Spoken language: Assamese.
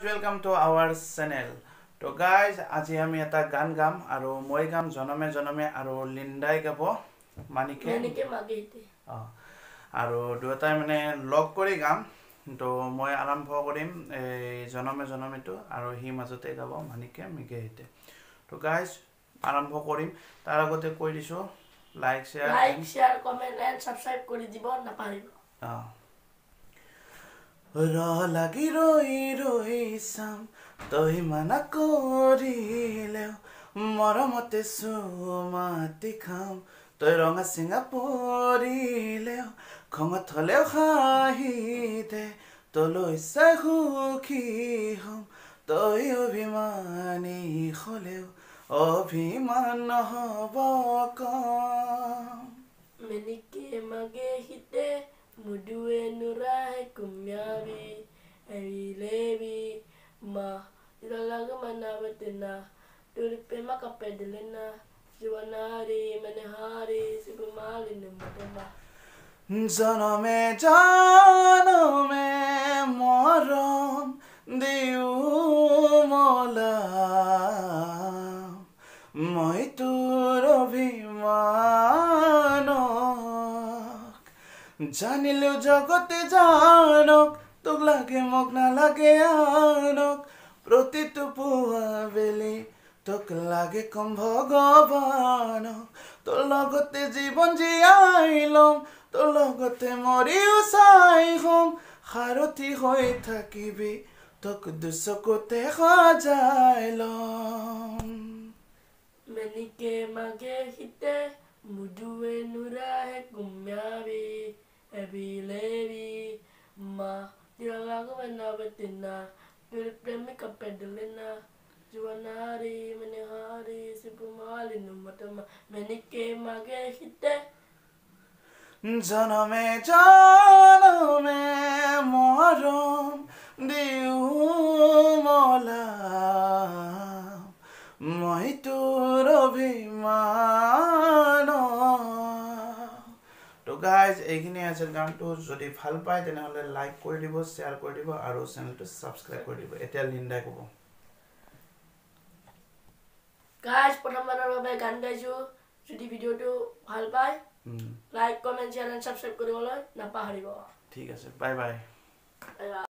Welcome to our channel. So guys, আজি আমি এটা গান গাম আৰু মই গাম জনমে জনমে আৰু লিন্দাই গাব মানিকে মাগেতে আৰু দুটাই মানে লগ কৰি গাম তো মই আৰম্ভ কৰিম এই জনমে জনমেটো আৰু হি মাজতে গাব মানিকে মিগেতে তো গাইজ আৰম্ভ কৰিম তাৰ আগতে কৈ দিছো like share comment and subscribe কৰি দিব নাপাহৰিব লাগি ৰৈ ৰৈ চাম তই মানা কৰিলেও মৰমতে চুমাতি খাম তই ৰঙা চিঙা পৰিলেও খঙত হলেও হাঁহি দে তলৈ চাই সুখী হম তই অভিমানী হলেও অভিমান নহব কম মেনিকে মাগে হিতে Mudue nurai kumyabi levi ma dilalaga manabatena duripe makapedelena jiwanari manehari sibumali numatama janome morom diu mola moi tur obhimano জানিলেও জগতে জানক তোক লাগে মোক নালাগে আনক প্ৰতিটো পুৱা বেলি তোক লাগে কম ভগৱানক তোৰ লগতে জীৱন জীয়াই লম তোৰ লগতে মৰিও চাই হম সাৰথি হৈ থাকিবি তোক দুচকুতে সজাই লম মেনিকে মাগে হিতে Mudue nurai kumyabi levi ma dilalaga manabatena duripe makapedelena jiwanari manehari sibumali numatama menike mage hite janome morom diu mola moi tur obhiman তো গাইজ এইখিনি আছিল গানটো যদি ভাল পায় তেনেহলে লাইক কৰি দিব শেয়াৰ কৰি দিব আৰু চেনেলটো সাবস্ক্ৰাইব কৰি দিব এতিয়া লিন্দাই ক'ব গাইজ প্ৰথমবাৰৰ বাবে গান গাইছো যদি ভিডিওটো ভাল পায় like comment share and subscribe কৰিবলৈ নাপাহৰিব ঠিক আছে বাই বাই